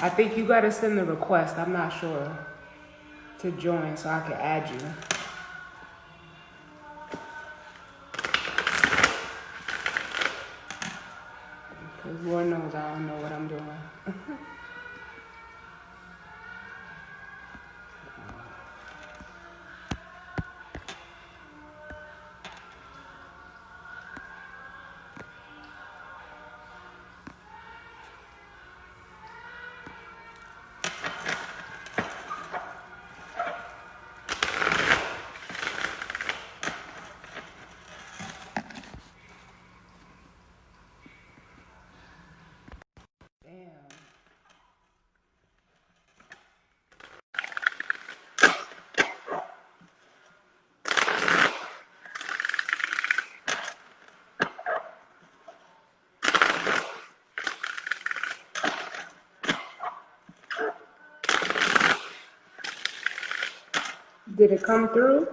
I think you gotta send the request. I'm not sure to join, so I can add you. Cause Lord knows I don't know what I'm doing. Damn. Did it come through?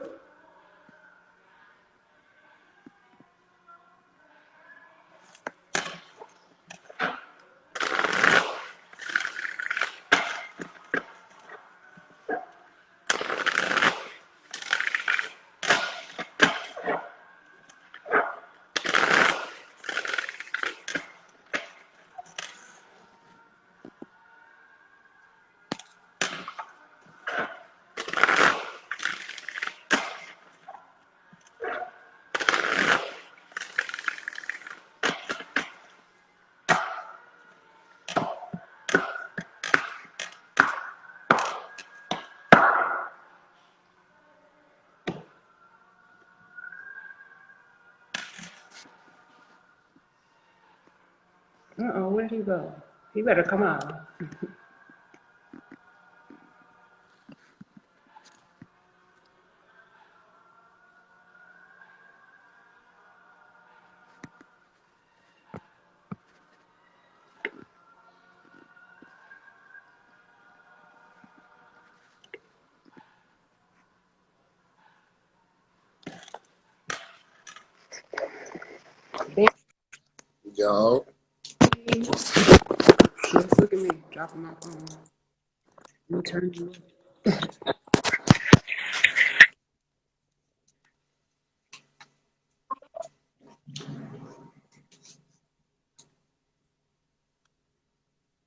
Uh-oh, where'd he go? He better come on. Yo. Just look at me, dropping my phone. You turn me.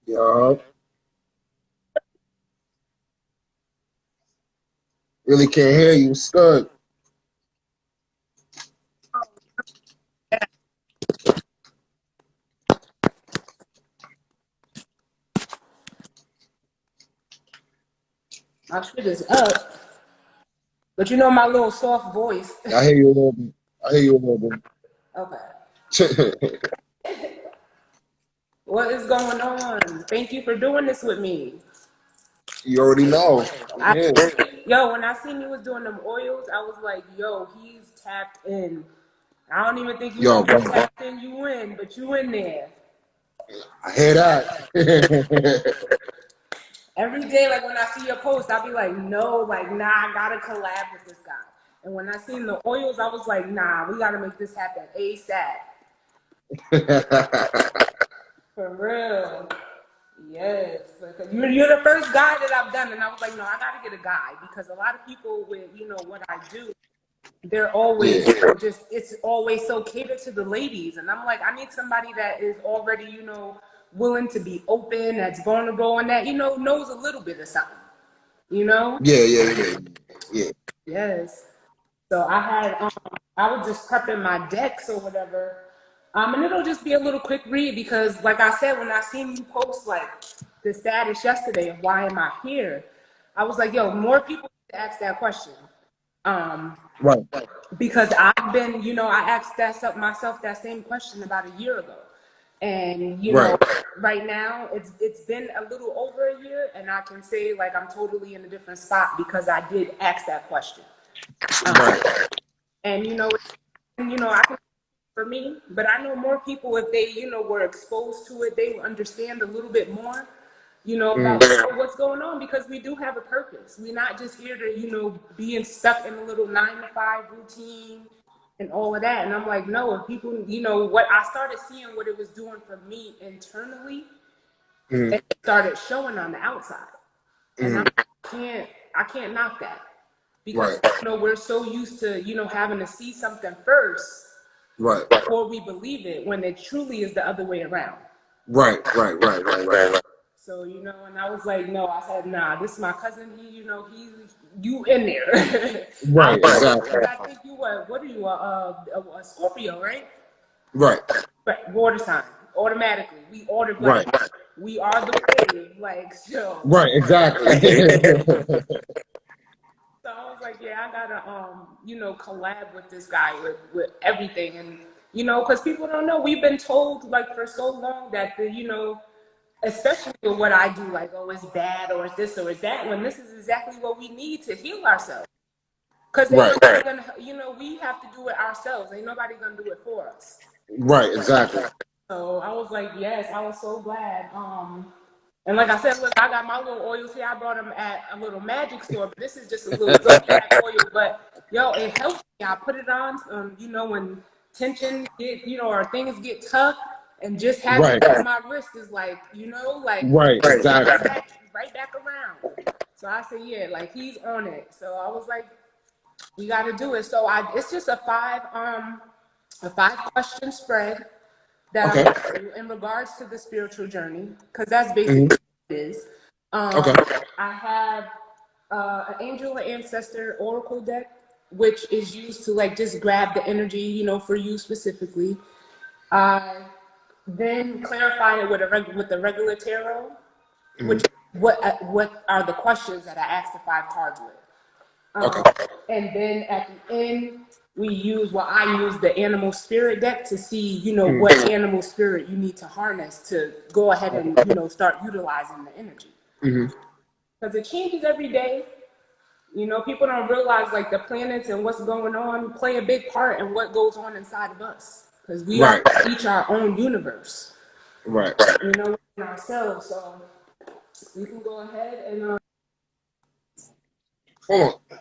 Yo. Really can't hear you. Stuck. My shit is up. But you know my little soft voice. I hear you a little bit. I hear you a little Okay. bit. What is going on? Thank you for doing this with me. You already know. I'm I, here. yo, when I seen you was doing them oils, I was like, yo, he's tapped in. I don't even think you know Yo, how bro. tapped in you in, but you in there. I hear that. Every day, like when I see your post, I'll be like, no, like, nah, I gotta collab with this guy. And when I seen the oils, I was like, nah, we gotta make this happen ASAP. For real. Yes. Because you're the first guy that I've done. And I was like, no, I gotta get a guy. Because a lot of people with, you know, what I do, they're always Yeah. just, it's always so catered to the ladies. And I'm like, I need somebody that is already, you know, willing to be open, that's vulnerable, and that, you know, knows a little bit of something, you know? Yeah. Yes. So I had, I was just prepping my decks or whatever. And it'll just be a little quick read because, like I said, when I seen you post like the status yesterday of why am I here, I was like, yo, more people need to ask that question. Um, Right. because I've been, you know, I asked myself that same question about a year ago. And, you know, Right. right now it's been a little over a year and I can say like I'm totally in a different spot because I did ask that question. Right. And I can for me, but I know more people if they, you know, were exposed to it, they will understand a little bit more, you know, about what's going on because we do have a purpose. We're not just here to, you know, being stuck in a little 9 to 5 routine and all of that. And I'm like, no, if people, you know, what I started seeing what it was doing for me internally, Mm-hmm. It started showing on the outside. And Mm-hmm. I can't knock that. Because, Right. we're so used to, having to see something first Right. before we believe it, when it truly is the other way around. Right. Right. So, and I was like, no, I said, nah, this is my cousin. You in there. Right. Exactly. I think what are you, a Scorpio, right? Right. Right, water sign, automatically. We ordered, Right. like, we are the wave, like, so. Right. Exactly. So I was like, yeah, I gotta, collab with this guy with everything. And, because people don't know, we've been told, like, for so long that especially with what I do, like, oh, it's bad or it's this or it's that, when this is exactly what we need to heal ourselves. Because Right. we have to do it ourselves. Ain't nobody gonna do it for us. Right. Exactly. So I was like, yes, I was so glad. And like I said, look, I got my little oils here. I brought them at a little magic store, but this is just a little zodiac oil. But it helps me. I put it on, when tension get, or things get tough, and just having it on my wrist is like, Right. Exactly. right back around. So I said, yeah, like he's on it. So I was like, we got to do it. So it's just a 5-question spread that I'm doing in regards to the spiritual journey, because that's basically what it is. I have an angel and ancestor oracle deck, which is used to like just grab the energy, for you specifically. I then clarify it with the regular tarot, which what are the questions that I asked the 5 cards with. And then at the end, I use the animal spirit deck to see, what animal spirit you need to harness to go ahead and, start utilizing the energy. Because it changes every day. People don't realize like the planets and what's going on play a big part in what goes on inside of us. Because we are each our own universe. Right. In ourselves. So you can go ahead and Hold on.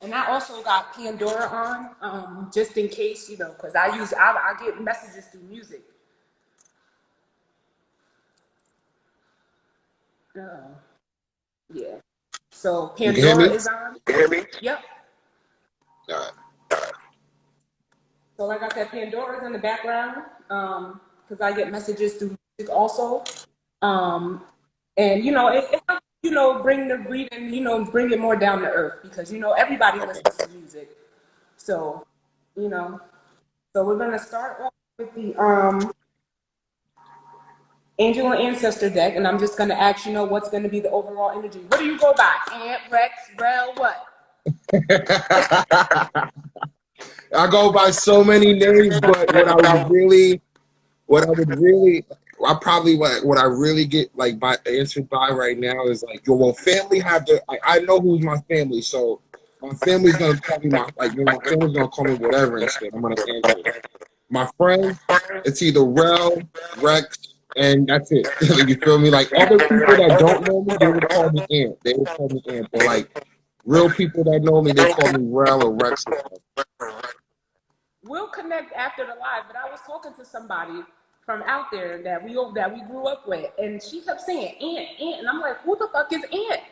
And I also got Pandora on, just in case, because I get messages through music. Yeah. So Pandora is on. You hear me? Yep. All right. So like I said, Pandora is in the background, because I get messages through music also. And it helps, bring the reading, bring it more down to earth, because everybody listens to music. So, so we're gonna start off with the Angel and Ancestor deck, and I'm just gonna ask what's gonna be the overall energy. What do you go by? Ant, Rex, Rel, what? I go by so many names, but what I really get like answered by right now is like, well, family have to. I know who's my family, so my family's gonna call me my family's gonna call me whatever instead. I'm gonna answer it. My friends, it's either Rel, Rex, and that's it. You feel me? Like other people that don't know me, they would call me Ant. They would call me Ant, but like real people that know me, they call me Rel or Rex. We'll connect after the live, but I was talking to somebody from out there that we grew up with, and she kept saying Ant, and I'm like, who the fuck is Ant?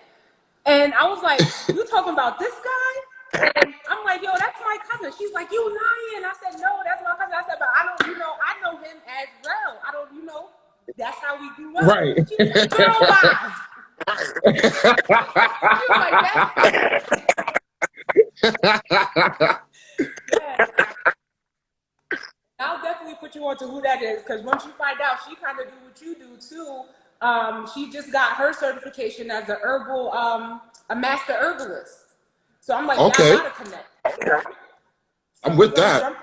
And I was like, you talking about this guy? And I'm like, yo, that's my cousin. She's like, you lying? I said, no, that's my cousin. I said, but I know him as Rel. I don't, that's how we grew up. Right. She was like, girl, bye. She was like, that's yeah. I'll definitely put you on to who that is, because once you find out, she kind of do what you do too. She just got her certification as a master herbalist. So I'm like, okay. y'all gotta connect. So I'm with that.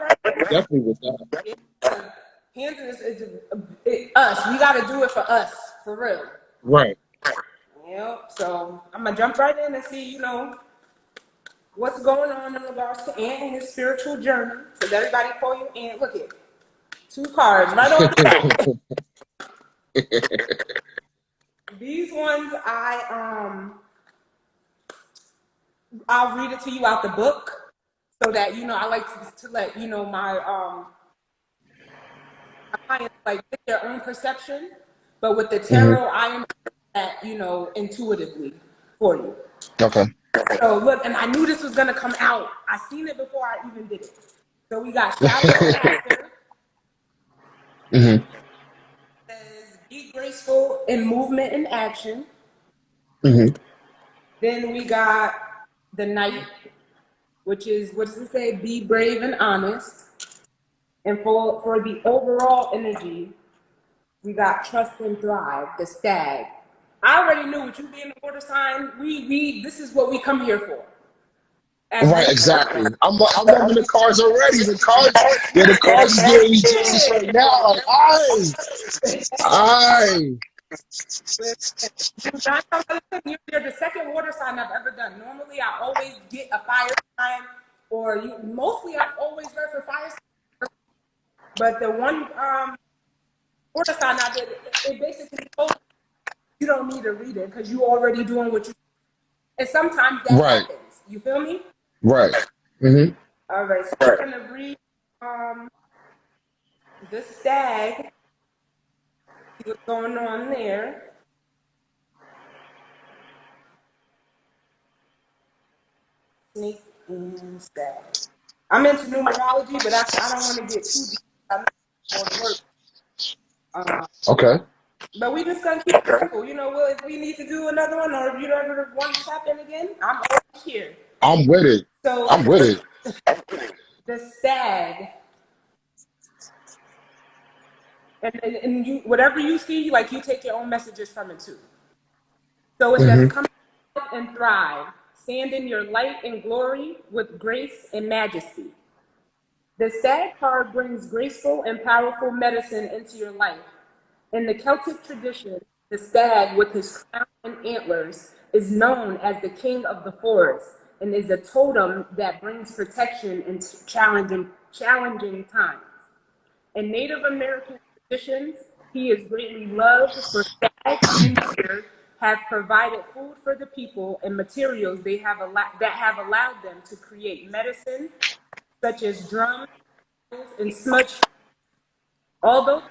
Definitely with that. Yeah. Hands is us. We gotta do it for us, for real. Right. So I'm gonna jump right in and see, what's going on in regards to Ant and his spiritual journey. Because everybody call you Ant. Look at 2 cards right on the back. These ones I'll read it to you out the book, so that I like to let my clients like get their own perception. But with the Hmm. tarot, I am that intuitively for you. Okay. So look, and I knew this was gonna come out. I seen it before I even did it. So we got Shaolin Master. Hmm. Says be graceful in movement and action. Hmm. Then we got the Knight, which is, what does it say? Be brave and honest. And for the overall energy, we got trust and thrive, the Stag. I already knew, with you being a water sign, we this is what we come here for. As Right, water. exactly. I'm loving the cards already. The cards is giving me juice right now. Like, aye. You're the second water sign I've ever done. Normally, I always get a fire sign, or mostly I've always read for fire sign. But the one water sign I did, it basically told you don't need to read it because you already doing what you. And sometimes that Right, happens. You feel me? right. Hmm. All right, so we're gonna read the Stag. See what's going on there. Snake and Stag. I'm into numerology, but I don't want to get too deep. I know all the work. Okay. But we just gonna keep it simple. Well, if we need to do another one, or if you ever want to tap in again, I'm always here. I'm with it. So I'm with it. the Stag, and you, whatever you see, like, you take your own messages from it too. So it says, Hmm. come and thrive. Stand in your light and glory with grace and majesty. The Stag card brings graceful and powerful medicine into your life. In the Celtic tradition, the stag, with his crown and antlers, is known as the king of the forest and is a totem that brings protection in challenging times. In Native American traditions, he is greatly loved, for stags in nature have provided food for the people and materials that have allowed them to create medicine, such as drums and smudge. Although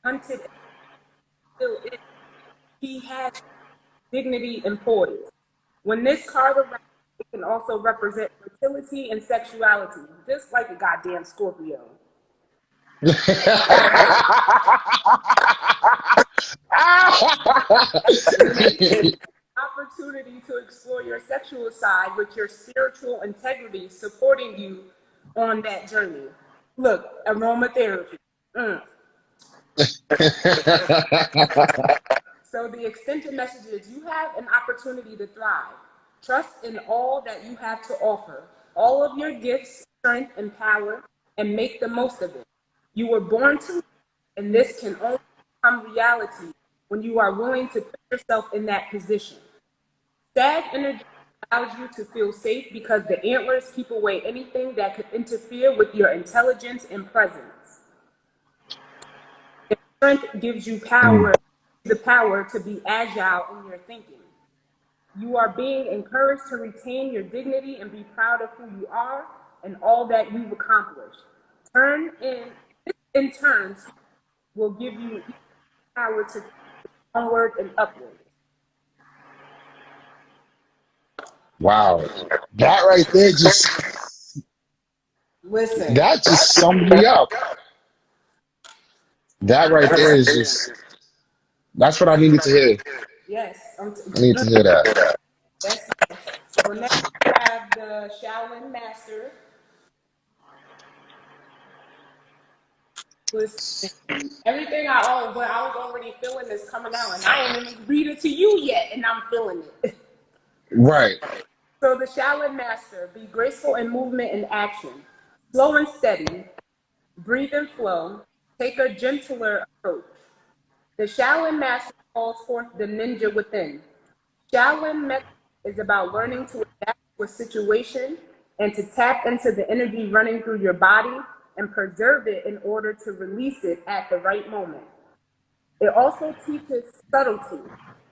hunted and still is, he has dignity and poise. When this card arrives, it can also represent fertility and sexuality, just like a goddamn Scorpio. Opportunity to explore your sexual side with your spiritual integrity supporting you on that journey. Look, aromatherapy. Mm. So the extended message is, you have an opportunity to thrive. Trust in all that you have to offer, all of your gifts, strength, and power, and make the most of it. You were born to live, and this can only become reality when you are willing to put yourself in that position. Stag energy allows you to feel safe because the antlers keep away anything that could interfere with your intelligence and presence. The strength gives you the power to be agile in your thinking. You are being encouraged to retain your dignity and be proud of who you are and all that you've accomplished. In turn, will give you power to onward and upward. Wow. That right there Listen, that just summed me up. That right there is that's what I needed to hear. yes, I need to hear that. yes, yes. So next we have the Shaolin Master. Listen, everything but I was already feeling this coming out, and I ain't even read it to you yet, and I'm feeling it. Right. So the Shaolin Master, be graceful in movement and action, slow and steady, breathe and flow, take a gentler approach. The Shaolin Master calls forth the ninja within. Shaolin method is about learning to adapt to a situation and to tap into the energy running through your body and preserve it in order to release it at the right moment. It also teaches subtlety,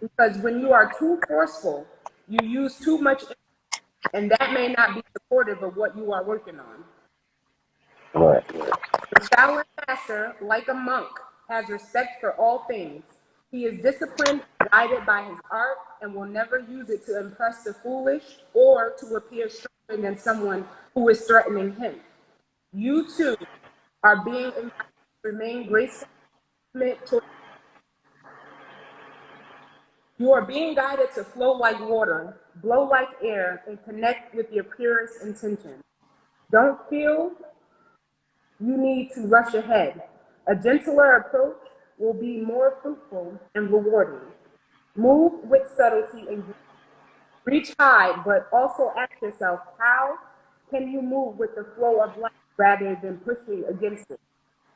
because when you are too forceful, you use too much energy, And that may not be supportive of what you are working on. Right. The Shaolin master, like a monk, has respect for all things. He is disciplined and guided by his art and will never use it to impress the foolish or to appear stronger than someone who is threatening him. You too are being invited to remain graceful. You are being guided to flow like water, blow like air, and connect with your purest intentions. Don't feel you need to rush ahead. A gentler approach will be more fruitful and rewarding. Move with subtlety and reach high, but also ask yourself, how can you move with the flow of life rather than pushing against it?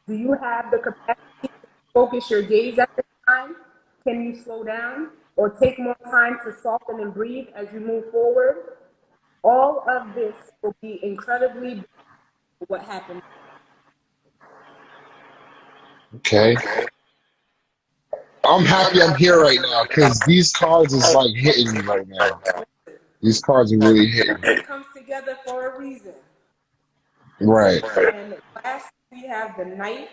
Do you have the capacity to focus your gaze at this time? Can you slow down or take more time to soften and breathe as you move forward? All of this will be incredibly beautiful what happens. Okay. I'm happy I'm here right now because these cards is like hitting me right now. These cards are really hitting me. It comes together for a reason. Right. And last, we have the Knight.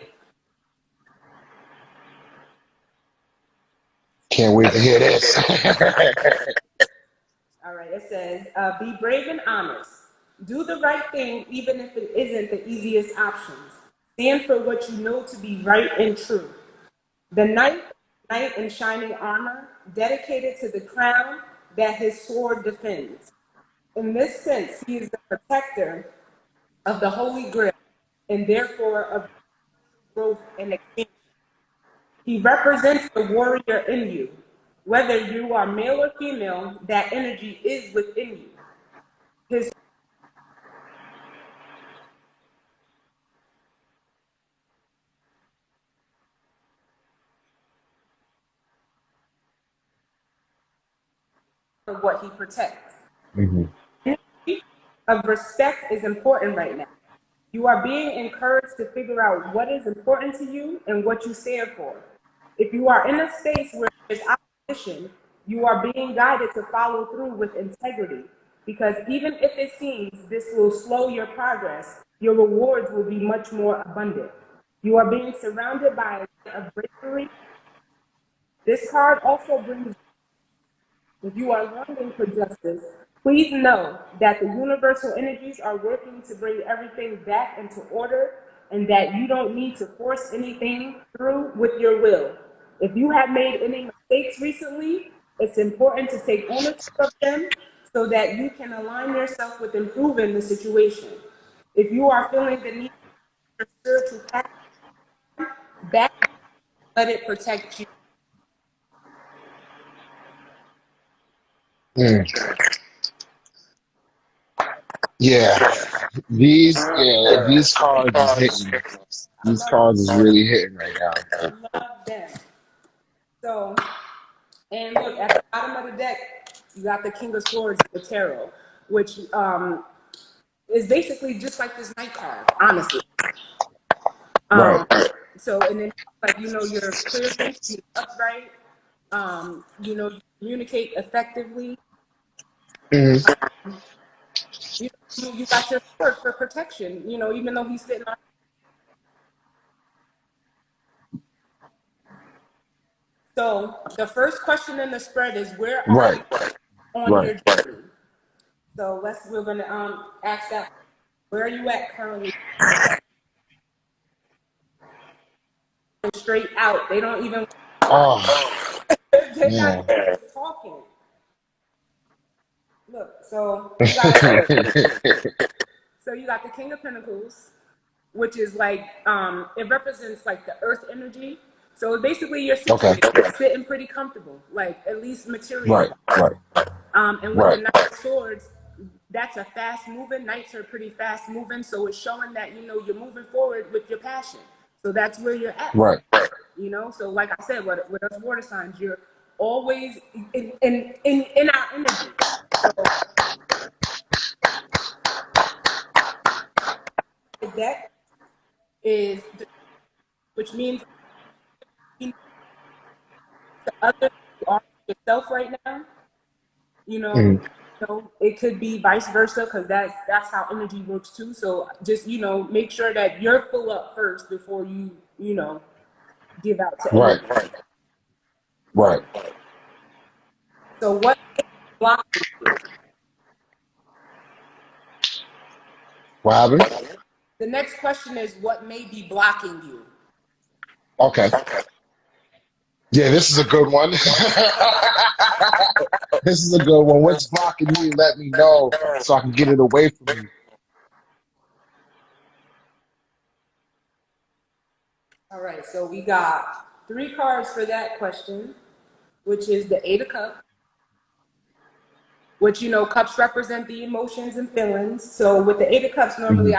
Can't wait to hear this. All right, it says, be brave and honest. Do the right thing even if it isn't the easiest options. Stand for what you know to be right and true. The knight in shining armor, dedicated to the crown that his sword defends. In this sense, he is the protector of the Holy Grail and therefore of growth and expansion. He represents the warrior in you. Whether you are male or female, that energy is within you. His for what he protects. Mhm. Energy of respect is important right now. You are being encouraged to figure out what is important to you and what you stand for. If you are in a space where there's opposition, you are being guided to follow through with integrity. Because even if it seems this will slow your progress, your rewards will be much more abundant. You are being surrounded by a bravery. This card also brings, if you are longing for justice, please know that the universal energies are working to bring everything back into order and that you don't need to force anything through with your will. If you have made any mistakes recently, it's important to take ownership of them so that you can align yourself with improving the situation. If you are feeling the need for spiritual path, back, let it protect you. Mm. These cards is hitting. These cards is really hitting right now. Love them. So, and look, at the bottom of the deck, you got the King of Swords, the Tarot, which is basically just like this Knight card, honestly. Right. So, and then, like, you're clearly upright, you communicate effectively. Mhm. You got your sword for protection, even though he's sitting on. So, the first question in the spread is, where are Right. you on your Right. journey? So, we're going to ask that. Where are you at currently? Straight out. They don't even. Oh, They're not man. even talking. Look, so you got the King of Pentacles, which is like it represents like the Earth energy. So basically, you're Okay. sitting pretty comfortable, like at least material. Right. Right. And with the Right. Knight of Swords, that's a fast moving. Knights are pretty fast moving, so it's showing that you're moving forward with your passion. So that's where you're at. Right. So like I said, with us water signs, you're always in our energy. So the deck is, which means to others, you are to yourself right now. Mhm. it could be vice versa, because that's how energy works too. So just make sure that you're full up first before you give out to Right. everyone. Right. So what blocking you? What happened? The next question is, what may be blocking you? Okay. Yeah, this is a good one. This is a good one. What's blocking me? Let me know so I can get it away from me. All right, so we got 3 cards for that question, which is the Eight of Cups, which cups represent the emotions and feelings. So with the Eight of Cups, Hmm. normally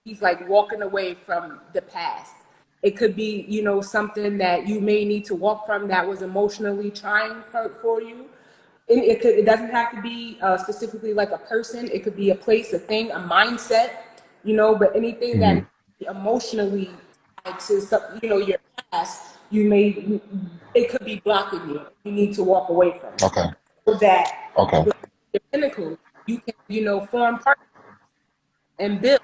he's like walking away from the past. It could be something that you may need to walk from that was emotionally trying for you. And it doesn't have to be specifically like a person. It could be a place, a thing, a mindset. But anything that Hmm. may be emotionally tied to your past, it could be blocking you. You need to walk away from it, Okay. so that Okay. with the Pentacles you can form partners and build,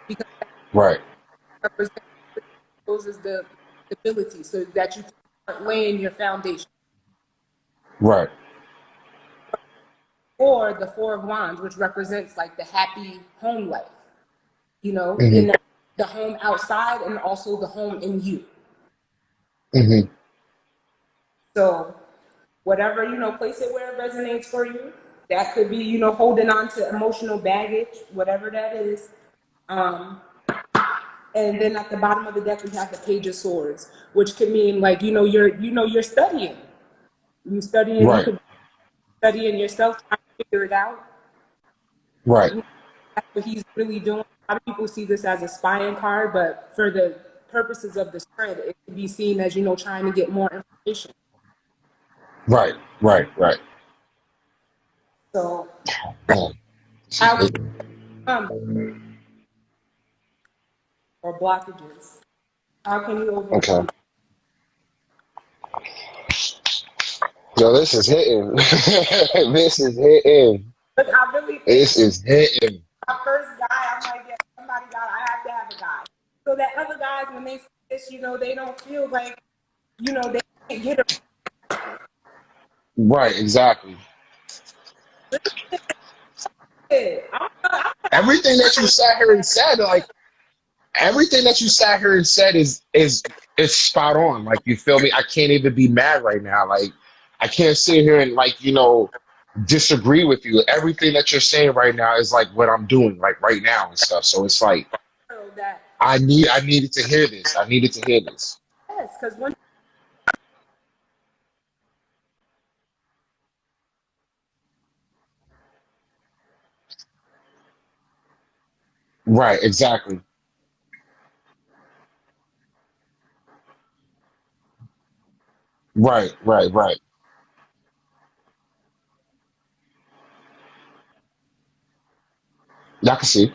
because that Right. represents those is the stability, so that you can start laying your foundation. Right. Or the Four of Wands, which represents like the happy home life, Hmm. in the home outside and also the home in you. Hmm. So whatever, place it where it resonates for you. That could be, holding on to emotional baggage, whatever that is. Um, and then at the bottom of the deck we have the Page of Swords, which could mean like, you're studying. You Right. could be studying yourself, trying to figure it out. Right. That's what he's really doing. A lot of people see this as a spying card, but for the purposes of the spread, it can be seen as, trying to get more information. Right. Right. Right. So Oh, this is how can it. you overcome or blockages? How can you Okay. overcome? Yo, this is hitting. This is hitting. But I really think This is hitting. my first guy, I'm like, yeah, somebody I have to have a guy. So that other guys, when they see this, they don't feel like, they can't get Right. Exactly. it. Everything that you sat here and said, like everything that you sat here and said is spot on. Like you feel me? I can't even be mad right now. Like I can't sit here and like, disagree with you. Everything that you're saying right now is like what I'm doing like right now and stuff. So it's like That, I needed to hear this. I needed to hear this. yes, because when Right, exactly. Right, right, right. I can see.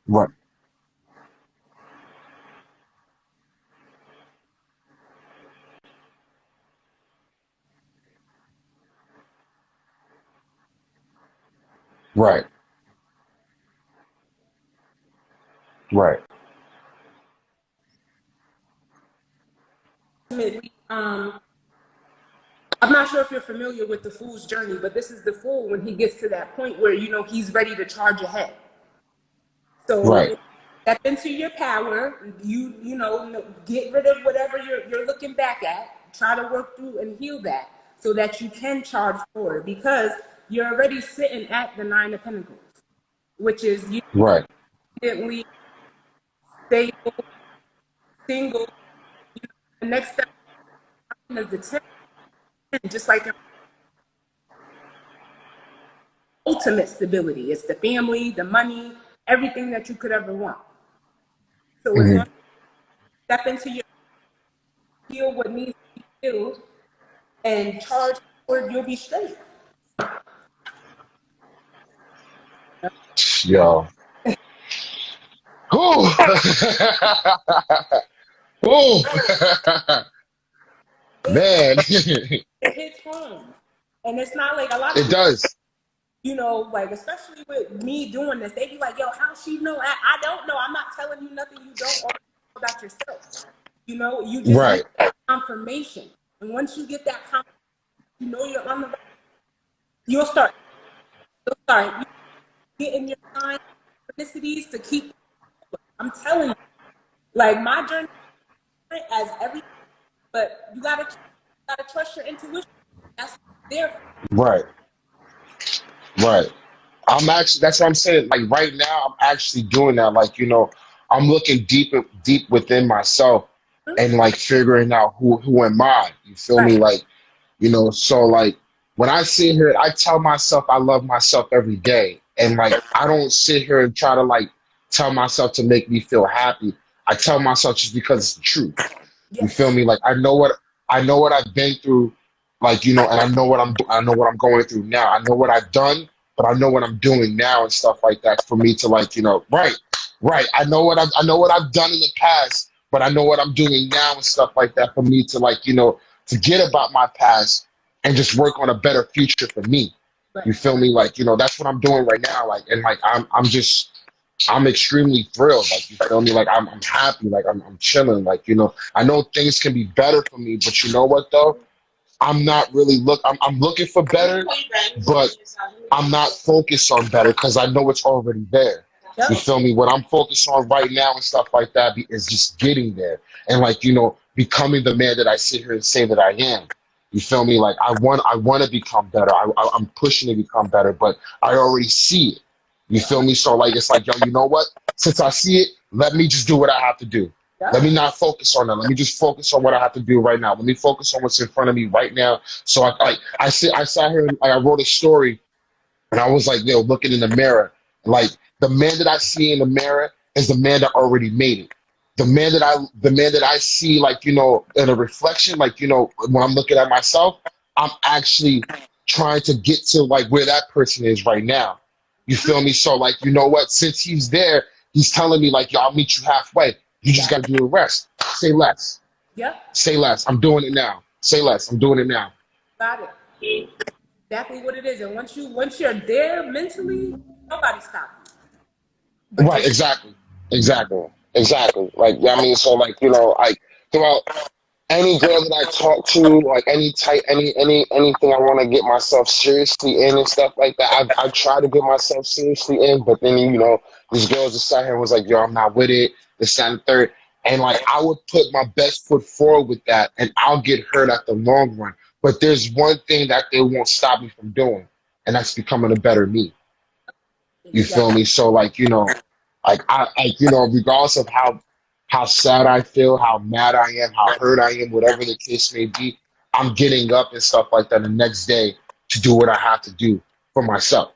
Right, right, right. ultimately, I'm not sure if you're familiar with the fool's journey, but this is the fool when he gets to that point where he's ready to charge ahead. Right. So step into your power. Get rid of whatever you're looking back at. Try to work through and heal that so that you can charge forward, because you're already sitting at the Nine of Pentacles, which is you Right. instantly stable, single. The next step is the 10, just like ultimate stability. It's the family, the money, everything that you could ever want. So as long Hmm. as you step into your heal what needs to be healed and charge forward, you'll be straight. Yo. Whew. Whew. Man, it hits home. And it's not like a lot of it people, does. you know, like, especially with me doing this, they be like, yo, how she know? I don't know. I'm not telling you nothing you don't already know about yourself. You know, you just need Right, confirmation. And once you get that confirmation, you know you're on the right, you'll start, you getting your signs, synchronicities to keep. I'm telling you, like, my journey as everything, but you gotta trust your intuition. That's there for right, right. I'm actually, that's what I'm saying. Like right now, I'm actually doing that. Like, I'm looking deep within myself you. and like figuring out who am I? You feel me? Right. Like, so like when I sit here, I tell myself I love myself every day. And like, I don't sit here and try to like tell myself to make me feel happy. I tell myself just because it's the truth. You feel Yes. me? Like I know what I've been through, like and I know what I'm going through now. I know what I've done, but I know what I'm doing now and stuff like that for me to like, right, right. I know what I've done in the past, but I know what I'm doing now and stuff like that for me to like, forget about my past and just work on a better future for me. Right. You feel me? Like, that's what I'm doing right now. Like, and like I'm extremely thrilled. Like, you feel me? Like I'm happy. Like I'm chilling. Like, I know things can be better for me, but you know what though? I'm not really I'm looking for better, but I'm not focused on better because I know it's already there. Yep. You feel me? What I'm focused on right now and stuff like that is just getting there and like, becoming the man that I sit here and say that I am. You feel me? Like I want to become better. I'm pushing to become better, but I already see it. You feel me? So like, it's like, yo, you know what? Since I see it, let me just do what I have to do. Let Yep. me not focus on that. Let me just focus on what I have to do right now. Let me focus on what's in front of me right now. So I sat here and I wrote a story and I was like, looking in the mirror. Like the man that I see in the mirror is the man that already made it. The man that I see, like, in a reflection, like, when I'm looking at myself, I'm actually trying to get to like where that person is right now. You feel me? So like, you know what? Since he's there, he's telling me like, yo, I'll meet you halfway. You just gotta do the rest. Say less. Yep. Say less. I'm doing it now. Say less. I'm doing it now. Got it. Exactly what it is. And once you're there mentally, nobody stops you. But Right, just exactly. Exactly. Exactly. Like, yeah, I mean, so like, like throughout any girl that I talk to, like anything I want to get myself seriously in and stuff like that, I try to get myself seriously in, but then these girls just sat here and was like, yo, I'm not with it, this, that, and the third. And like I would put my best foot forward with that and I'll get hurt at the long run. But there's one thing that they won't stop me from doing, and that's becoming a better me. You feel exactly. me? So like, like regardless of how sad I feel, how mad I am, how hurt I am, whatever the case may be, I'm getting up and stuff like that the next day to do what I have to do for myself.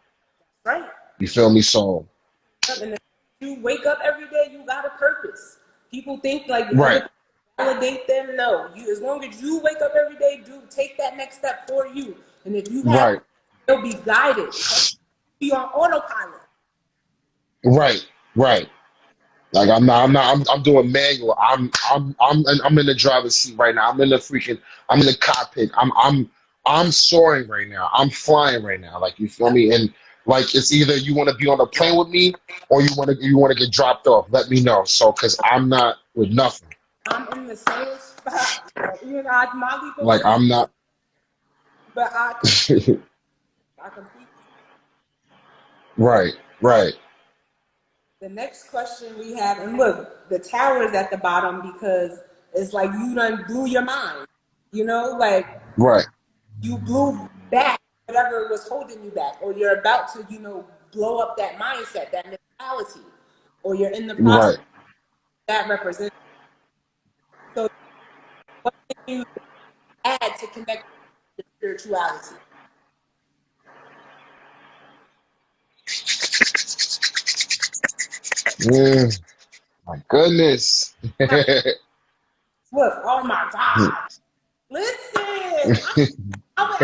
Right. You feel me? So And if you wake up every day, you got a purpose. People think like other right, people validate them. No. You, as long as you wake up every day, do take that next step for you. And if you have, right, you'll be guided. Be on autopilot. right, right. Like I'm doing manual. I'm in the driver's seat right now. I'm in the cockpit. I'm soaring right now. I'm flying right now. Like, you feel me? And like, it's either you want to be on a plane with me or you want to get dropped off. Let me know. So, cause I'm not with nothing. I'm in the same spot. You know, my leap of Like, faith, I'm not. but I completely. Right, right, The next question we have, and look, the tower is at the bottom because it's like you done blew your mind. You know, like right, you blew back whatever was holding you back, or you're about to, blow up that mindset, that mentality, or you're in the process right. that represents. So, what can you add to connect to spirituality? My goodness. Look, oh my God. Listen, I was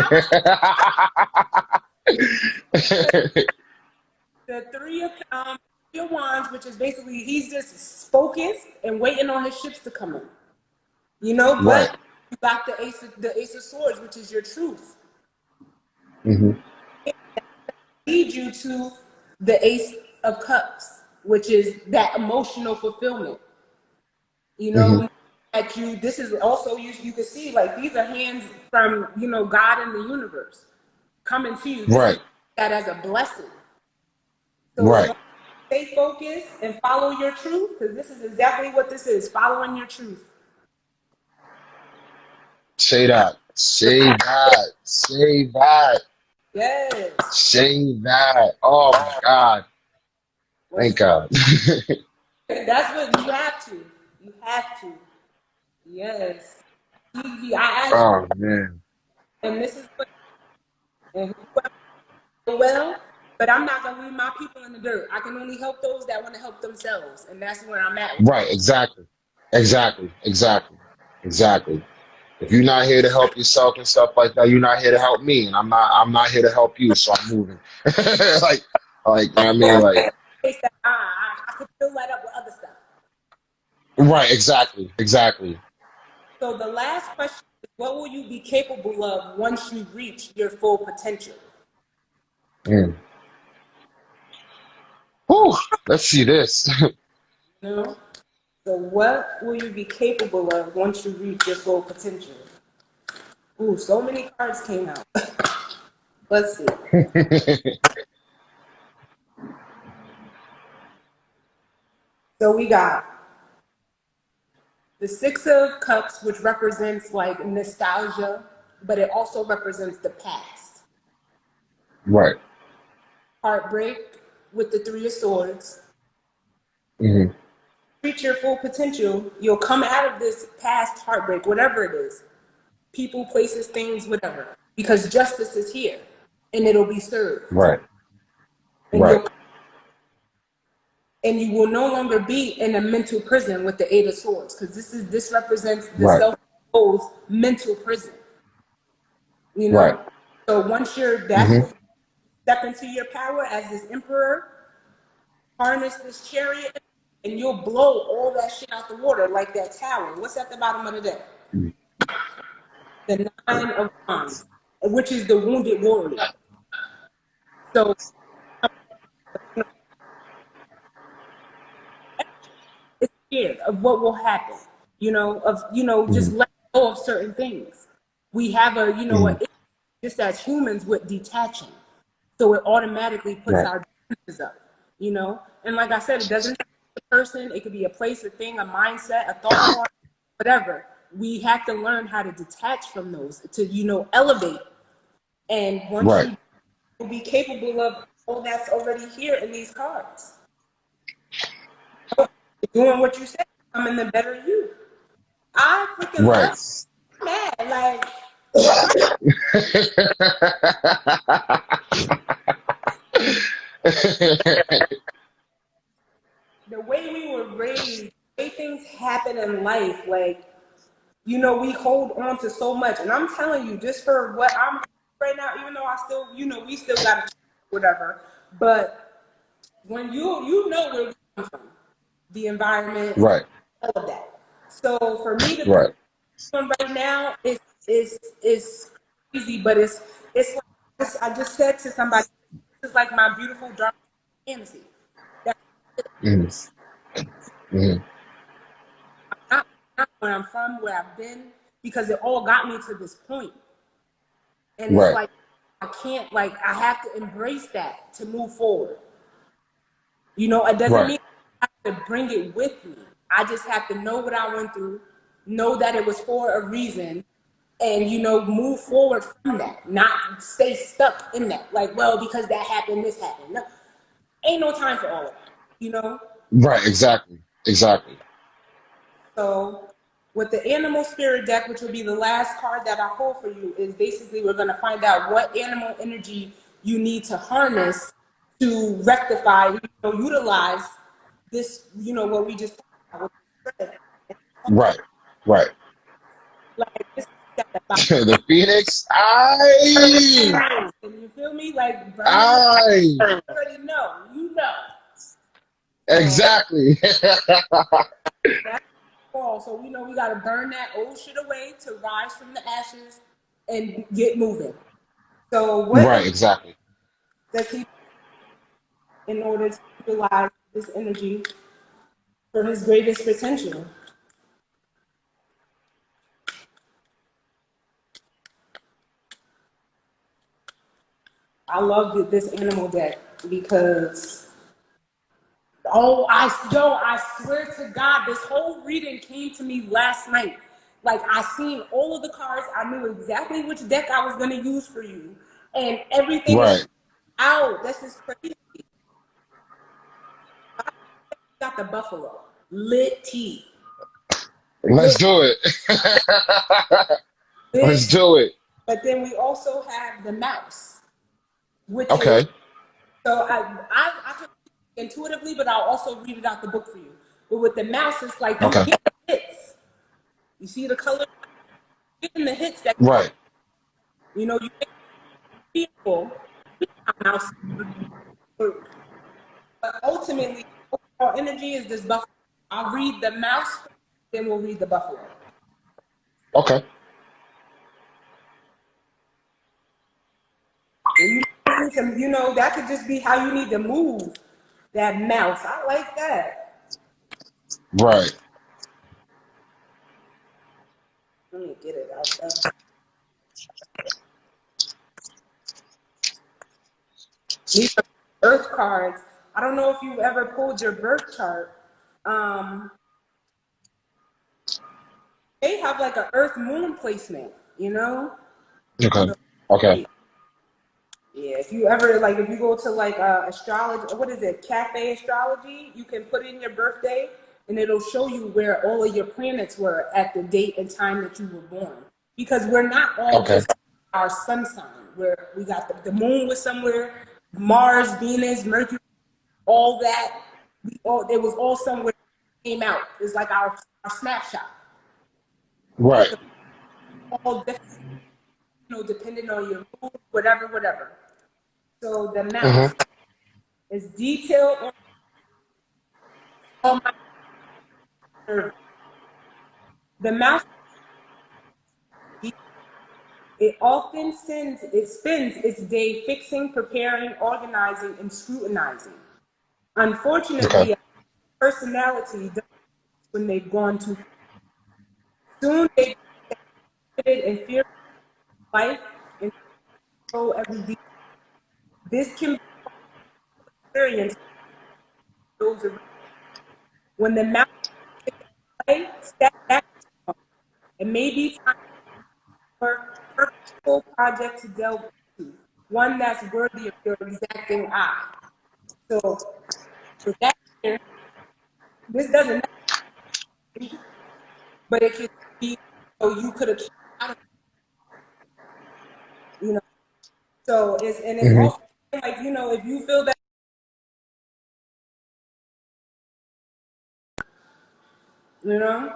the three of wands, which is basically he's just focused and waiting on his ships to come in. Right, But You got the Ace of Swords, which is your truth. Mm-hmm. It leads you to the Ace of Cups, which is that emotional fulfillment. You Mm-hmm. know, that this is also, you can see, like, these are hands from, God and the universe coming to you. This is Right. that as a blessing. So as Right. long as you stay focused and follow your truth, because this is exactly what this is, following your truth. Say that. Say that. Say that. Yes. Say that. Oh my God. Thank God. That's what you have to. You have to. Yes. I asked, Oh man. and this is what, and well, but I'm not gonna leave my people in the dirt. I can only help those that want to help themselves, and that's where I'm at. Right. Exactly. Exactly. Exactly. Exactly. If you're not here to help yourself and stuff like that, you're not here to help me, and I'm not here to help you. So I'm moving. like, you know what I mean, like, I could fill that up with other stuff. right? Exactly. Exactly. So the last question is, what will you be capable of once you reach your full potential? Mm. Whew. Let's see this. You know? So what will you be capable of once you reach your full potential? Ooh, so many cards came out. Let's see. So we got the Six of Cups, which represents like nostalgia, but it also represents the past. Right. Heartbreak with the Three of Swords. Mm-hmm. Reach your full potential, you'll come out of this past heartbreak, whatever it is. People, places, things, whatever. Because justice is here and it'll be served. Right. And Right. you will no longer be in a mental prison with the Eight of Swords, because this represents the Right. self-imposed mental prison. You Right. know? So once that's Mm-hmm. what you step into your power as this emperor, harness this chariot, and you'll blow all that shit out the water like that tower. What's at the bottom of the deck? The Nine of Wands, which is the wounded warrior. So it's scared of what will happen, just Mm-hmm. let go of certain things. We have Mm-hmm. just as humans with detaching. So it automatically puts Right. our defenses up, And like I said, it doesn't have to be a person, it could be a place, a thing, a mindset, a thought form, whatever. We have to learn how to detach from those to, elevate. And once Right. you will be capable of all that's already here in these cards. Doing what you said, becoming the better you. I freaking Right. love that. Like, the way we were raised, the way things happen in life, like, we hold on to so much. And I'm telling you, just for what I'm right now, even though I still, we still got to whatever. But when you know where we come from, the environment, Right. all of that. So for me to be Right. right now is crazy, but it's like I just said to somebody, this is like my beautiful dark fantasy. That's Mm-hmm. Mm-hmm. not where I'm from, where I've been, because it all got me to this point. And it's Right. like I have to embrace that to move forward. It doesn't Right. mean I have to bring it with me. I just have to know what I went through, know that it was for a reason, and move forward from that, not stay stuck in that. Like, well, because that happened, this happened. No, ain't no time for all of that. Right. Exactly. Exactly. So with the animal spirit deck, which will be the last card that I pull for you, is basically we're going to find out what animal energy you need to harness to rectify, utilize this, what we just talked about. Right. Right. Like, this is at the The Phoenix. I. bottom. You feel me? Like, burning, I. you already know, Exactly. So that's fall. So we know we got to burn that old shit away to rise from the ashes and get moving. So what Right, exactly. does he in order to utilize this energy for his greatest potential? I love this animal deck because I swear to God, this whole reading came to me last night. Like I seen all of the cards, I knew exactly which deck I was gonna use for you, and everything is Right. out. This is crazy. I got the buffalo, lit tea, Let's lit, do it. Let's lit. do it. But then we also have the mouse, which is Okay. so I could intuitively, but I'll also read it out the book for you. But with the mouse, it's like you Okay. get hits. You see the color, getting the hits that Right. you know you get people mouse. But ultimately, overall energy is this buffalo. I'll read the mouse, then we'll read the buffalo. Okay. And you know, that could just be how you need to move that mouse. I like that. Right. Let me get it out there. These are earth cards. I don't know if you've ever pulled your birth chart. Um, they have like an earth moon placement, you know? Okay. Okay. Yeah, if you ever like, if you go to like astrology, what is it, cafe astrology, you can put in your birthday and it'll show you where all of your planets were at the date and time that you were born. Because we're not all Okay. just our sun sign, where we got the moon was somewhere, Mars, Venus, Mercury, all that. It was all somewhere came out. It's like our snapshot. Right. All different, you know, depending on your mood, whatever. So the mouse Mm-hmm. is detailed on my nerve. The mouse, it often spends its day fixing, preparing, organizing, and scrutinizing. Okay. Unfortunately, personality does when they've gone too soon. They get and fear life and control every detail. This can be experienced those around. When the mouse play, step back. It may be time for a purposeful project to delve into, one that's worthy of your exacting eye. So with that here, this doesn't matter, but it could be so you could have out of, you know. So it's Mm-hmm. also like, you know, if you feel that, you know,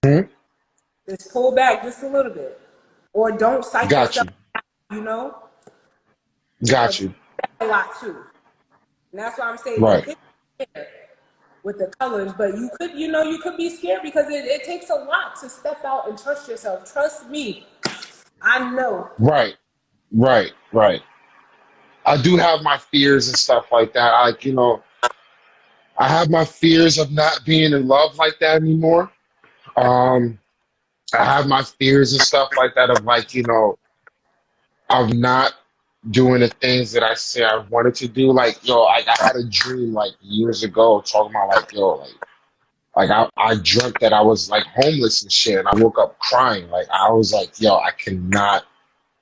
Mm-hmm. just pull back just a little bit. Or don't psych Got yourself you. out, you know, Got because you. that's a lot too. And that's why I'm saying you Right. could be scared with the colors, but you could, you know, you could be scared because it takes a lot to step out and trust yourself. Trust me. I know. Right. Right. Right. I do have my fears and stuff like that. I have my fears of not being in love like that anymore. Um, I have my fears and stuff like that of like, of not doing the things that I say I wanted to do. Like, I had a dream like years ago talking about like, I dreamt that I was like homeless and shit, and I woke up crying. Like, I was like, I cannot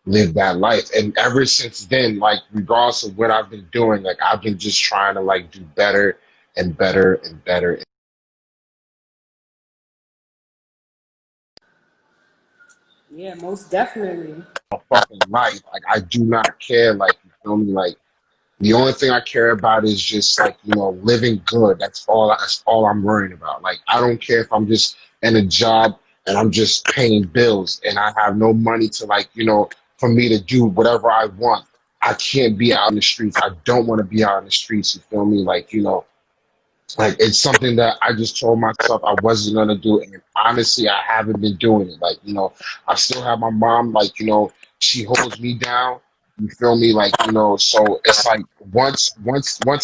live that life. And ever since then, like, regardless of what I've been doing, like, I've been just trying to like do better and better and better. Yeah, most definitely. Fucking life. Like, I do not care. Like, you feel me? Like, the only thing I care about is just like, living good. That's all I'm worrying about. Like, I don't care if I'm just in a job and I'm just paying bills and I have no money to like, for me to do whatever I want. I can't be out in the streets. I don't want to be out in the streets. You feel me? Like, Like it's something that I just told myself I wasn't gonna do, and honestly, I haven't been doing it. Like, I still have my mom. Like, she holds me down. You feel me? Like, so it's like once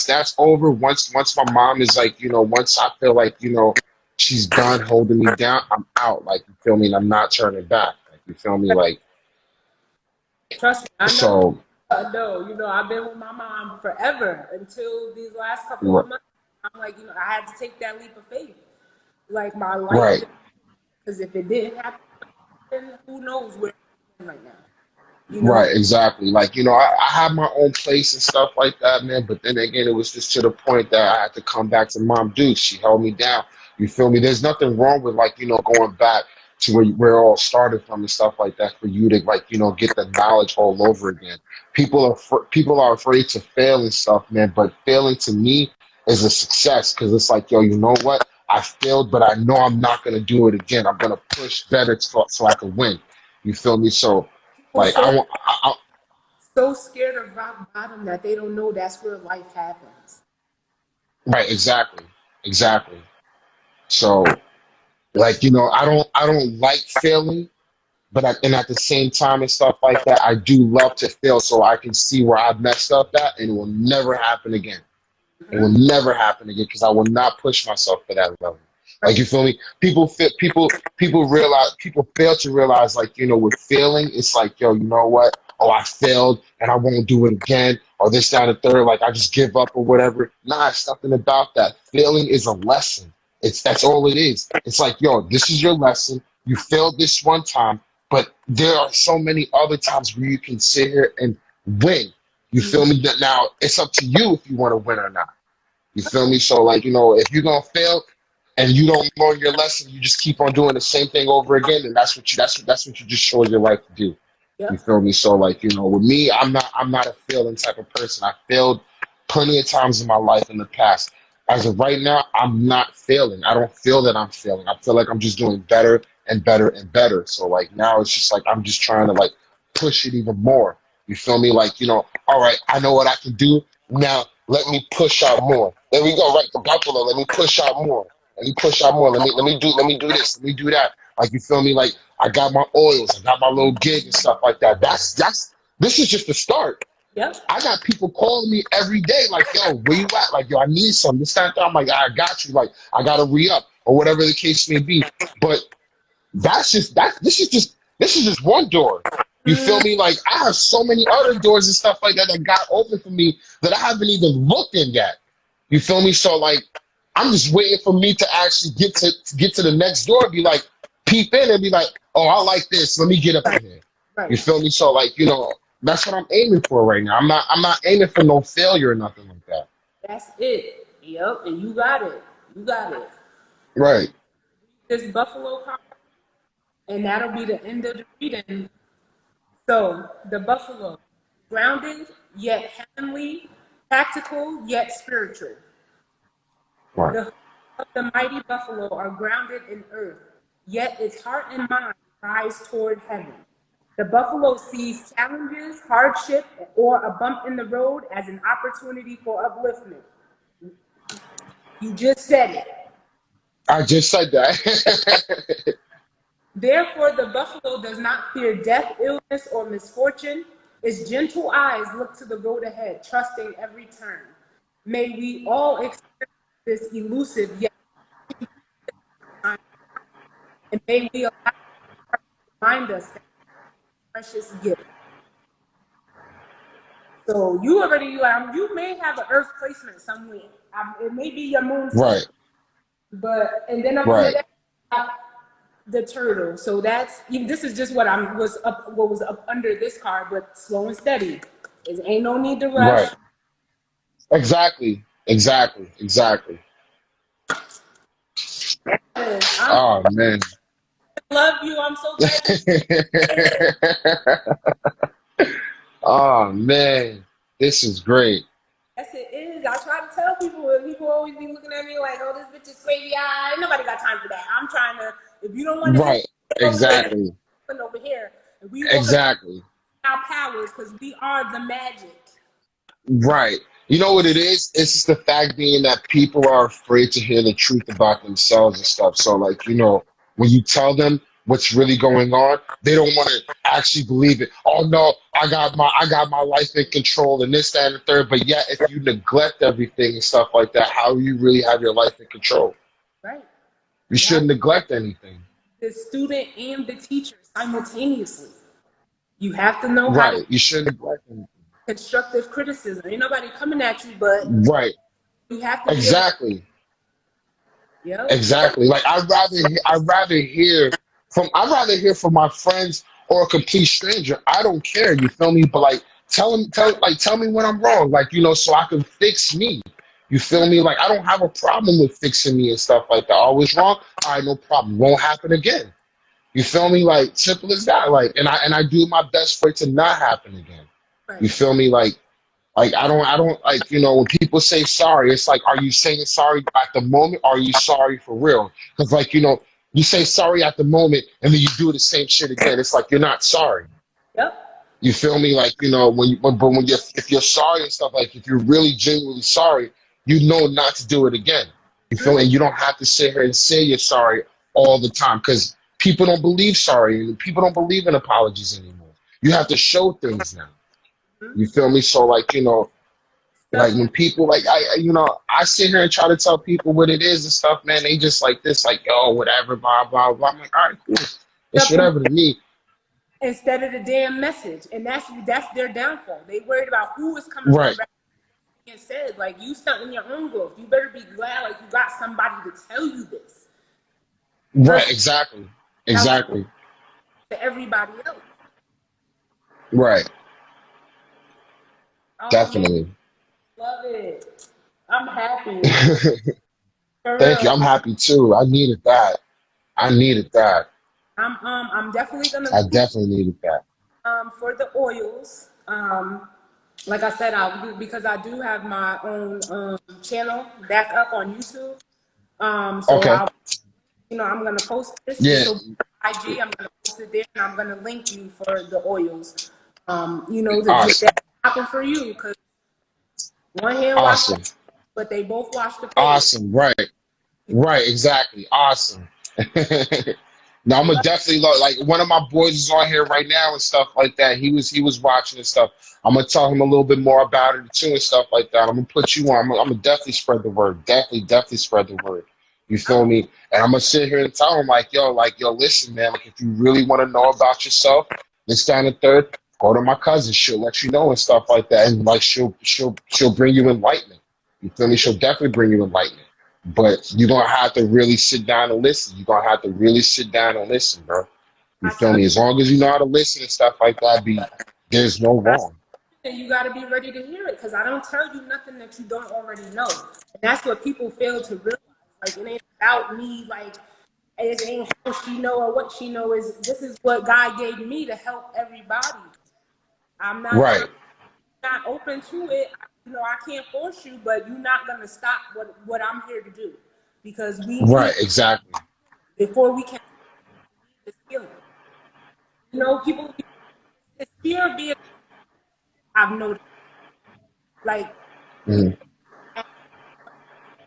that's over, once my mom is like, once I feel like, she's done holding me down, I'm out. Like, you feel me? And I'm not turning back. Like, you feel me? Like, Trust me, I know. so No, I've been with my mom forever until these last couple right, of months. I'm like, I had to take that leap of faith. Like my life, right. because if it didn't happen, who knows where I'm right now? You know? Right, exactly. Like, I have my own place and stuff like that, man. But then again, it was just to the point that I had to come back to Mom Duke. She held me down. You feel me? There's nothing wrong with like, going back to where it all started from and stuff like that for you to like, get the knowledge all over again. People are afraid to fail and stuff, man. But failing to me is a success because it's like, yo, you know what? I failed, but I know I'm not gonna do it again. I'm gonna push better so I can win. You feel me? So. People Like so so scared of rock bottom that they don't know that's where life happens. right, exactly, exactly. So, like, I don't like failing, but and at the same time and stuff like that, I do love to fail so I can see where I've messed up at, and it will never happen again. It will Hmm. never happen again because I will not push myself for that level. Like you feel me? People fail to realize like, with failing, it's like, yo, you know what? Oh, I failed and I won't do it again, or this, that, and the third, like I just give up or whatever. Nah, it's nothing about that. Failing is a lesson. That's all it is. It's like, yo, this is your lesson. You failed this one time, but there are so many other times where you can sit here and win. You feel me? That now it's up to you if you want to win or not. You feel me? So like, if you're gonna fail and you don't learn your lesson, you just keep on doing the same thing over again, and that's what you just showed your life to do. You Yep. feel me? So like, with me, I'm not a failing type of person. I failed plenty of times in my life in the past. As of right now, I'm not failing. I don't feel that I'm failing. I feel like I'm just doing better and better and better. So like now it's just like I'm just trying to like push it even more. You feel me? Like, all right, I know what I can do. Now let me push out more. There we go, right? The buffalo. Let me push out more. Let me push out more. Let me do this. Let me do that. Like you feel me? Like I got my oils. I got my little gig and stuff like that. That's this is just the start. Yep. I got people calling me every day, like, yo, where you at? Like, yo, I need some. This, that, that. I'm like, I got you. Like, I gotta re-up or whatever the case may be. But this is just one door. You feel Mm, me? Like I have so many other doors and stuff like that that got open for me that I haven't even looked in yet. You feel me? So like I'm just waiting for me to actually get to the next door and be like, peep in and be like, oh, I like this. Let me get up in here. right. You feel me? So like, that's what I'm aiming for right now. I'm not aiming for no failure or nothing like that. That's it. Yep. And you got it. You got it. Right. This Buffalo card, and that'll be the end of the reading. So the buffalo, grounded yet heavenly, tactical yet spiritual. Right. The hooves of the mighty buffalo are grounded in earth, yet its heart and mind rise toward heaven. The buffalo sees challenges, hardship, or a bump in the road as an opportunity for upliftment. You just said it. I just said that. Therefore, the buffalo does not fear death, illness, or misfortune. Its gentle eyes look to the road ahead, trusting every turn. May we all experience this elusive yet time, and may we allow to remind us that precious gift. So you already, you may have an earth placement somewhere. It may be your moon sign, Right. but and then up under Right. that, the turtle. So that's this is just what was up under this card, but slow and steady. There ain't no need to rush. Right. Exactly. Exactly. Exactly. I Oh man. love you. I'm so glad you. Oh man. This is great. Yes, it is. I try to tell people, and people always be looking at me like, "Oh, this bitch is crazy." Ain't nobody got time for that. I'm trying to. If you don't want to hear Right. over there, Exactly. over here, and we walk Exactly. our powers because we are the magic. Right. You know what it is? It's just the fact being that people are afraid to hear the truth about themselves and stuff. So, like, when you tell them what's really going on, they don't want to actually believe it. Oh no, I got my life in control and this, that, and the third. But yet, if you neglect everything and stuff like that, how do you really have your life in control? Right. You You have shouldn't neglect anything. the student and the teacher simultaneously. You have to know how to Right. You shouldn't neglect anything. constructive criticism. Ain't nobody coming at you, but Right. you have to be able. Exactly. Yep. Exactly. Like I'd rather hear from my friends or a complete stranger. I don't care. You feel me? But like tell me when I'm wrong. Like, so I can fix me. You feel me? Like I don't have a problem with fixing me and stuff like that. Always wrong. All right, no problem. Won't happen again. You feel me? Like simple as that. Like and I do my best for it to not happen again. Right. You feel me? Like I don't like when people say sorry, it's like, are you saying sorry at the moment? Or are you sorry for real? Because like you say sorry at the moment and then you do the same shit again. It's like you're not sorry. Yep. You feel me? Like when you if you're sorry and stuff, like if you're really genuinely sorry, you know not to do it again. You feel me? And you don't have to sit here and say you're sorry all the time because people don't believe sorry and people don't believe in apologies anymore. You have to show things now. You feel me? So like when people like I sit here and try to tell people what it is and stuff, man, they just like this, like, yo, whatever, blah blah blah. I'm like, all right, cool. It's whatever to me. Instead of the damn message, and that's their downfall. They worried about who is coming Right, from and said, like, you stunting your own growth. You better be glad like you got somebody to tell you this right, versus exactly, telling exactly, to everybody else. right, Oh man, definitely. love it. I'm happy for Thank you. real. I'm happy too. I needed that. I needed that. I'm definitely gonna I link definitely needed that. for the oils. Like I said, because I do have my own channel back up on YouTube. So Okay. I'm gonna post this. Yeah. This will be IG. I'm gonna post it there, and I'm gonna link you for the oils. To get Awesome. that popping for you, because one hand wash, Awesome. but they both wash the face. Awesome. Right. Right. Exactly. Awesome. Now I'm gonna definitely like one of my boys is on here right now and stuff like that. He was watching and stuff. I'm gonna tell him a little bit more about it too and stuff like that. I'm gonna put you on. I'm gonna definitely spread the word. Definitely spread the word. You feel me? And I'm gonna sit here and tell him like yo, listen, man. Like if you really want to know about yourself, this down the third, go to my cousin. She'll let you know and stuff like that. And like she'll bring you enlightenment. You feel me? She'll definitely bring you enlightenment. But you're gonna have to really sit down and listen. You're gonna have to really sit down and listen, bro. You I feel tell me? As long as you know how to listen and stuff like that, there's no you, wrong. and you got to be ready to hear it, because I don't tell you nothing that you don't already know. And that's what people fail to realize. Like, it ain't about me. Like, it ain't how she know or what she know. This is what God gave me to help everybody. I'm not Right, gonna not open to it. I can't force you, but you're not gonna stop what I'm here to do, because we right, need, exactly. before we can this healing. People, it's fear of being. I've noticed, like, people Mhm.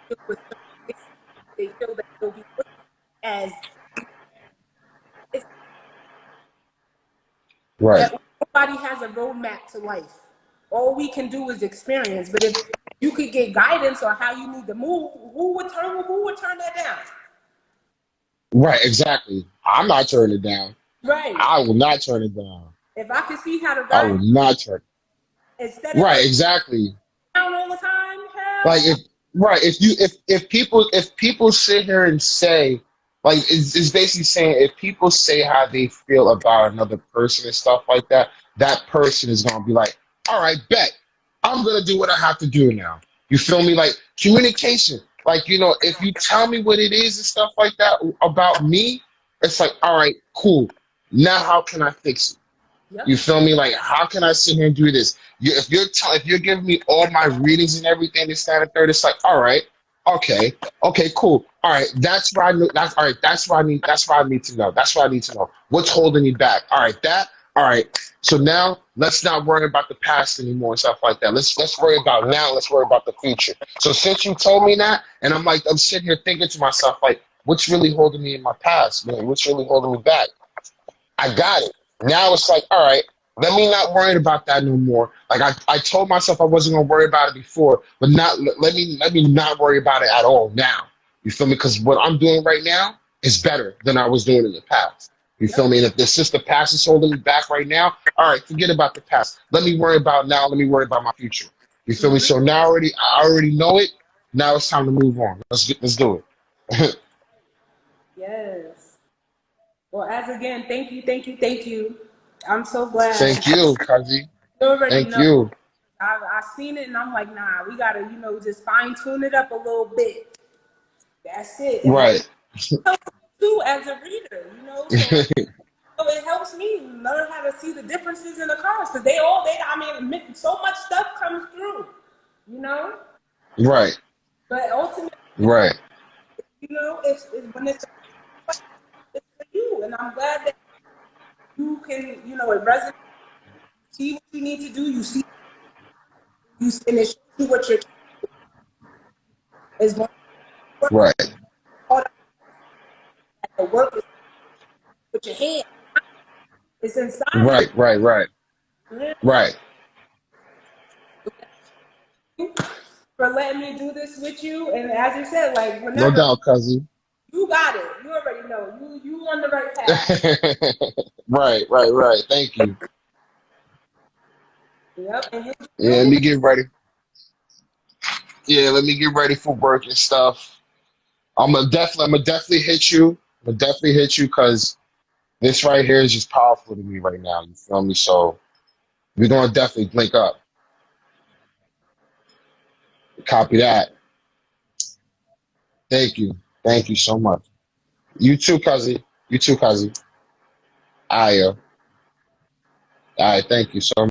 deal with certain things, they feel that they'll be looked as it's, Right, that nobody has a roadmap to life. All we can do is experience. But if you could get guidance on how you need to move, who would turn that down? right, exactly. I'm not turning it down. Right. I will not turn it down. If I could see how to I ride will not turn. instead of Right, getting exactly. down all the time, Like hell if right, if people sit here and say like it's basically saying if people say how they feel about another person and stuff like that, that person is gonna be like, all right, bet. I'm gonna do what I have to do now. You feel me? Like communication. Like, if you tell me what it is and stuff like that about me, it's like, all right, cool. Now how can I fix it? no. You Yep. feel me? Like, how can I sit here and do this? If you're giving me all my readings and everything, this, that, and third, it's like, all right, okay, cool. All right, that's what I know. That's all right. That's what I need. That's what I need to know. That's what I need to know. What's holding me back? All right, that. All right. So now let's not worry about the past anymore and stuff like that. Let's worry about now. Let's worry about the future. So since you told me that, and I'm sitting here thinking to myself, like, what's really holding me in my past, man? What's really holding me back? I got it. Now it's like, all right, let me not worry about that no more. Like I told myself I wasn't gonna worry about it before, but not let me not worry about it at all now. You feel me? Because what I'm doing right now is better than I was doing in the past. You feel me? And if this just the past is holding me back right now, all right, forget about the past. Let me worry about now. Let me worry about my future. You feel me? So now I already know it. Now it's time to move on. Let's do it. Yes. Well, as again, thank you, thank you, thank you. I'm so glad. Thank you, Kazi. You already Thank know. you. I seen it and I'm like, nah, we gotta, just fine tune it up a little bit. That's it. And that Right. helps me too as a reader. So it helps me learn how to see the differences in the cars because I mean, so much stuff comes through, you know. Right. But ultimately, Right. it's when it's for you, and I'm glad that you can, it resonates. See what you need to do. You see, and it shows you what your is going to work. Right. All the work is with your hand. It's inside of Right. Right. Right. you. Right. For letting me do this with you, and as you said, like No whenever doubt, cousin. you got it, you already know you on the right path. Right. Right. Right. Thank you. Yep, and you Yeah. do Let me it. get ready. Yeah. Let me get ready for work and stuff. I'm gonna definitely hit you. I'm gonna definitely hit you because this right here is just powerful to me right now. You feel me? So we're gonna definitely link up. Copy that. Thank you. Thank you so much. You too, cousin. You too, cousin. All right, yo. All right. Thank you so much.